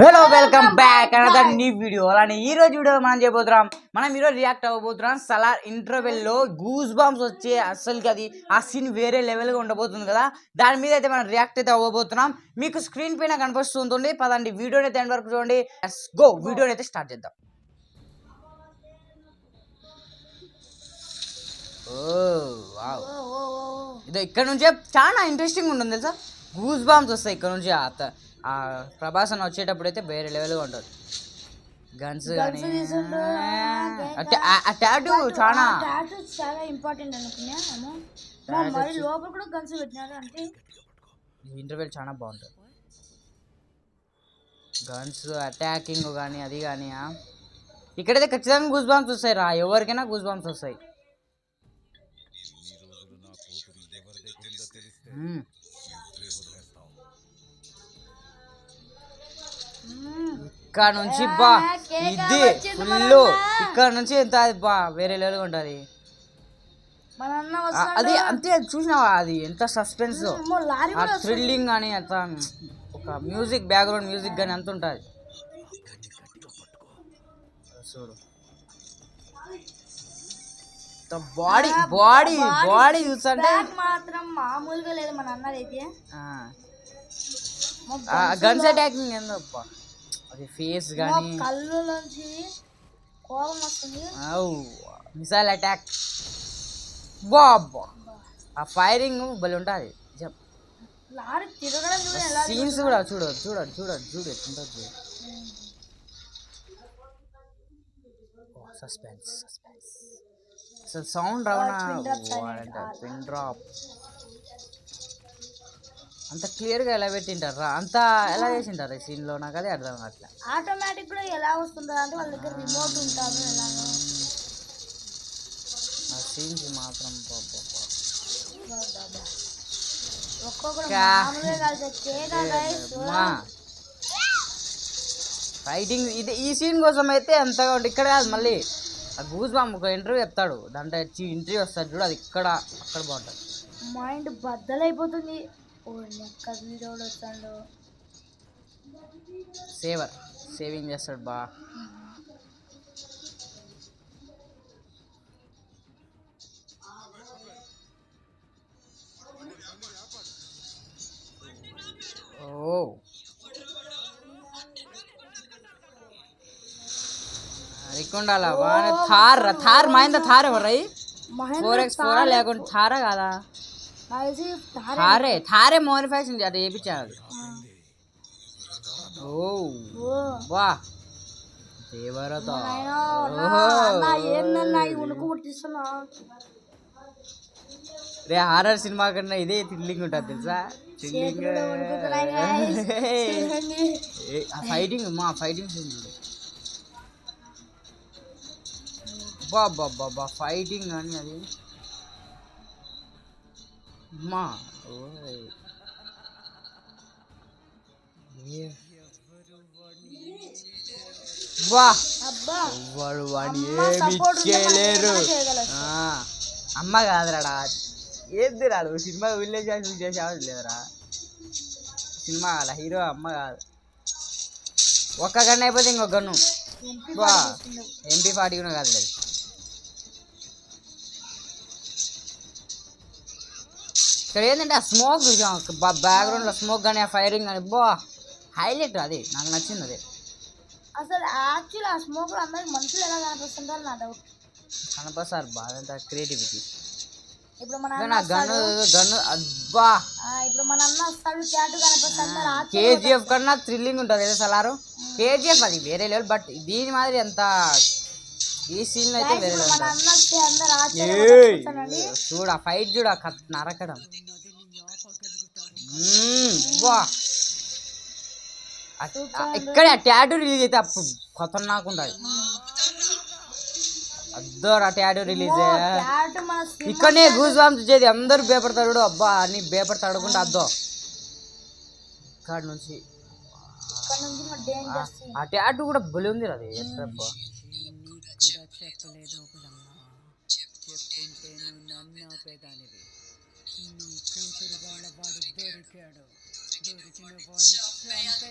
Hello welcome back another new video. అలానే ఈ రోజు వీడియో మనం చేయబోతున్నాం. మనం ఈరోజు రియాక్ట్ అవ్వబోతున్నాం సలార్ ఇంటర్వెల్ లో గూస్ బాంబ్స్ వచ్చే అసలుకి అది ఆ సీన్ వేరే లెవెల్ గా ఉండబోతుంది కదా. దాని మీద అయితే మనం రియాక్ట్ అయితే అవ్వబోతున్నాం. మీకు స్క్రీన్ పైన కనిపిస్తుంది. పదండి వీడియోని అయితే ఎండ్ వరకు చూడండి. లెట్స్ గో, వీడియోని అయితే స్టార్ట్ చేద్దాం. ఇదో ఇక్కడ నుంచే చాలా ఇంట్రెస్టింగ్ ఉంటుంది తెలుసా. గూస్ బాంబ్స్ వస్తాయి ఇక్కడ నుంచి. ఆ ప్రభాస్ అని వచ్చేటప్పుడు అయితే వేరే లెవెల్గా ఉంటుంది. గన్స్ కానీ టాటూ చాలా ఇంపార్టెంట్ అనుకున్నా. లోపల కూడా గన్స్ పెట్టినారు అంటే ఇంటర్వెల్ చాలా బాగుంటుంది. గన్స్ అటాకింగ్ కానీ అది కానీ ఇక్కడైతే ఖచ్చితంగా గూస్ బాంబ్స్ వస్తాయి రా. ఎవరికైనా గూస్ బాంబ్స్ వస్తాయి. ఇక్కడ నుంచి బా ఇది ఫుల్ ఇక్కడ నుంచి ఎంత బా వేరే లెవెల్గా ఉంటుంది. అది అంతే చూసినావా, అది ఎంత సస్పెన్స్ థ్రిల్లింగ్ కానీ అంత ఒక మ్యూజిక్ బ్యాక్గ్రౌండ్ మ్యూజిక్ కానీ అంత ఉంటుంది. చూడు బాడీ బాడీ బాడీ చూస్తుంటే మాత్రం మామూలుగా లేదు. మన అన్నదైతే గన్స్ అటాకింగ్ ఏందప్పా, అది ఫేస్ కానీ కళ్ళు నుంచి కోపం వస్తుంది. మిసైల్ అటాక్ బాబా, ఆ ఫైరింగ్ భలే ఉంటుంది. లారీ తిరగడం సీన్స్ కూడా చూడదు చూడండి చూడండి చూడు ఎట్లుంటుంది. సస్పెన్స్ సస్పెన్స్ అసలు సౌండ్ రావణ పిన్ డ్రాప్ అంత క్లియర్గా ఎలా పెట్టింటారా, అంత ఎలా చేసింటారు ఈ సీన్లో, నాకు అదే అర్థం కావట్లే. ఆటోమేటిక్ కూడా ఎలా వస్తుందో అంటే వాళ్ళ దగ్గర రిమోట్ ఉంటుంది. ఎలాగో ఆ సీన్స్ మాత్రం ఫైటింగ్ ఇది ఈ సీన్ కోసం అయితే అంతగా ఉంటుంది. ఇక్కడ కాదు, మళ్ళీ ఆ గూస్ బాంబ్ ఒక ఇంటర్వ్యూ చెప్తాడు, దాంట్లో ఇంటర్వ్యూ వస్తాడు చూడు, అది ఇక్కడ అక్కడ బాగుంటుంది. మైండ్ బద్దలైపోతుంది. సేవింగ్ చేస్తాడు బా. ఓ రికొండాలా థార్ థార్ మహేంద్ర థార్ ఎవరు 4x4 లేకుంటే థారా కాదా? థారే థారే మోడిఫికేషన్ అట్లా చేయించారు. ఓ వా దేవరతో రే, హారర్ సినిమా కన్నా ఇదే థ్రిల్లింగ్ ఉంటుంది తెలుసా. థ్రిల్లింగ్ ఫైటింగ్ మా ఫైటింగ్ సీన్ బాబా బాబా ఫైటింగ్ కానీ అది మా వాడు వాడిని ఏమి చేయలేరు. అమ్మ కాదురాడా, ఏంది రాడు సినిమా విలేజ్ చేసేవాడు లేదురా. సినిమా కాదు, హీరో అమ్మ కాదు. ఒక్క గన్ను అయిపోతే ఇంకొక గన్ను బా MP40 కూడా కాదు లేదు. ఇక్కడ ఏంటంటే ఆ స్మోక్ బ్యాక్గ్రౌండ్లో స్మోక్ కానీ ఆ ఫైరింగ్ కానీ బా హైలైట్. అది నాకు నచ్చింది. అదే అసలు యాక్చువల్ ఆ స్మోక్ అందరికి మనుషులు ఎలా కనిపిస్తుంటారు నా డౌట్. కనిపిస్తారు బాగా క్రియేటివిటీ. ఇప్పుడు మన గన్ను గన్ను అబ్బా, ఇప్పుడు మన అన్న వస్తాడు క్యాట్ కనిపిస్తుంటారు. KGF కన్నా థ్రిల్లింగ్ ఉంటుంది కదా సలారు. KGF అది వేరే లెవెల్, బట్ దీని మాదిరి ఎంత ఈ సీన్ అయితే వేరే లెవెల్. చూడ ఫైట్ చూడ నరకడం వా. ఇక్కడ టాటూ రిలీజ్ అయితే అప్పుడు ఖతర్నాక్ ఉంటుంది. అద్దరు ఆ టాటూ రిలీజ్ ఇక్కడనే గూస్ బాంబ్స్ వచ్చేది. అందరూ భయపడతాడు అబ్బా అని భయపడతాడుకుంటే అద్దో ఇక్కడ నుంచి ఆ టాటూ కూడా బలి ఉంది. అది ఎట్లబ్బా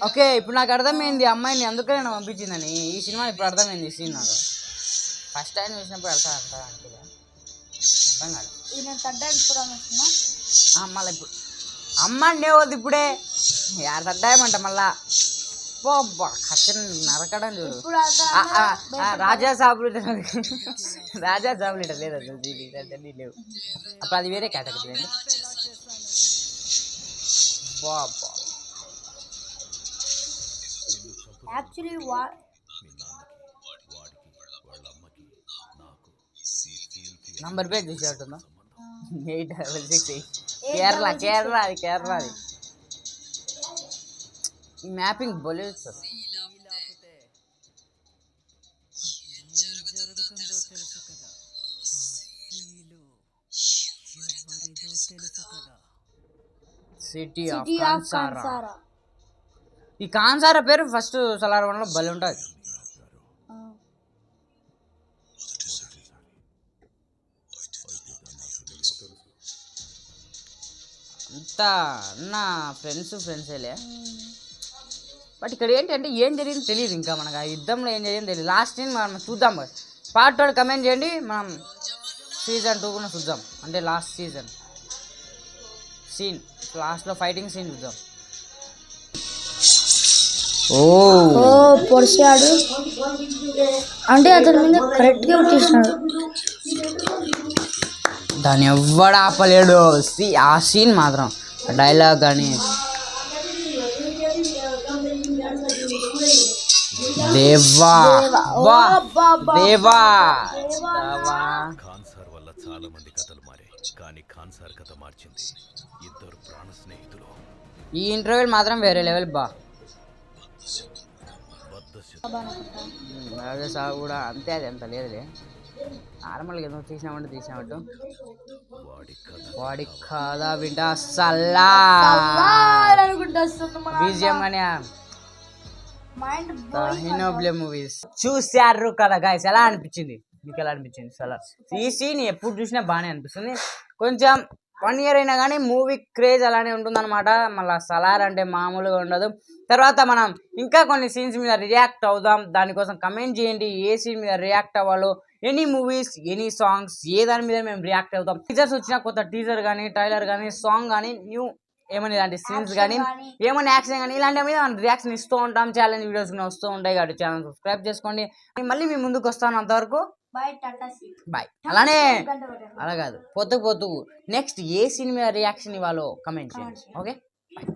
ఓకే ఇప్పుడు నాకు అర్థమైంది అమ్మాయిని అందుకనే నేను పంపించిందని. ఈ సినిమా ఇప్పుడు అర్థమైంది ఈ సీన్ నాకు. ఫస్ట్ టైం చూసినప్పుడు అర్థం కాదు. మళ్ళీ ఇప్పుడు అమ్మాయినే వద్దు ఇప్పుడే యాడ తడ్డాయమంట మళ్ళా ఖచ్చితంగా నరకడం చూడు. రాజా సాబులు రాజా సాబులు ఇట లేదు అసలు లేవు. అప్పుడు అది వేరే కేటగిరీ అండి. బాబా నంబర్ ప్లేట్ చూసేటట్టుందా 866 కేరళ అది కేరళ అది. ఈ మ్యాపింగ్ బోలేదు సార్. సిటీ ఆఫ్ కాన్సారా. ఈ కాన్సారా పేరు ఫస్ట్ సలార్ వన్లో భలే ఉంటుంది. అంతా నా ఫ్రెండ్సేలే. బట్ ఇక్కడ ఏంటంటే ఏం జరిగింది తెలియదు. ఇంకా మనకు ఆ యుద్ధంలో ఏం జరిగింది తెలియదు. లాస్ట్ సీన్ మనం చూద్దాం. పార్ట్ 1 కమెంట్ చేయండి. మనం సీజన్ 2 కూడా చూద్దాం. అంటే లాస్ట్ సీన్ లాస్ట్లో ఫైటింగ్ సీన్ చూద్దాం. పొడిచాడు అంటే అతని మీద కరెక్ట్గా వచ్చేసినాడు. దాన్ని ఎవ్వడు ఆపలేడు. ఆ సీన్ మాత్రం డైలాగ్ కానీ దేవా దేవా. ఖాన్సార్ వల్ల చాలా మంది కథలు మారాయి, కానీ ఖాన్సార్ కథ మార్చింది ఇద్దరు ప్రాణ స్నేహితులు. ఈ ఇంటర్వ్యూ మాత్రం వేరే లెవెల్ బా. సాగు కూడా అంతే, అది అంత లేదులే. నార్మల్గా ఏదో తీసినట్టు వాడి కథ వింట సల్లా బీజిఎం అని మూవీస్ చూశారు కదా గైస్. ఎలా అనిపించింది మీకు? ఎలా అనిపించింది సలార్? ఈ సీన్ ఎప్పుడు చూసినా బాగానే అనిపిస్తుంది. కొంచెం 1 year అయినా కానీ మూవీ క్రేజ్ అలానే ఉంటుందన్నమాట. మళ్ళీ సలార్ అంటే మామూలుగా ఉండదు. తర్వాత మనం ఇంకా కొన్ని సీన్స్ మీద రియాక్ట్ అవుదాం. దానికోసం కమెంట్ చేయండి ఏ సీన్ మీద రియాక్ట్ అవ్వాలో. ఎనీ మూవీస్, ఎనీ సాంగ్స్, ఏ దాని మీద మేము రియాక్ట్ అవుతాం. టీజర్స్ వచ్చినా కొత్త టీజర్ కానీ, ట్రైలర్ కానీ, సాంగ్ కానీ, న్యూ ఏమైనా ఇలాంటి సీన్స్ కానీ, ఏమైనా యాక్షన్ కానీ, ఇలాంటి మీద మనం రియాక్షన్ ఇస్తూ ఉంటాం. ఛాలెంజ్ వీడియోస్ కూడా వస్తూ ఉంటాయి కాబట్టి ఛానల్ సబ్స్క్రైబ్ చేసుకోండి. మళ్ళీ మీ ముందుకు వస్తాను. అంతవరకు బాయ్. అలానే అలా కాదు, పొద్దు నెక్స్ట్ ఏ సీన్ మీద రియాక్షన్ ఇవ్వాలో కమెంట్ చేయండి. Okay bye.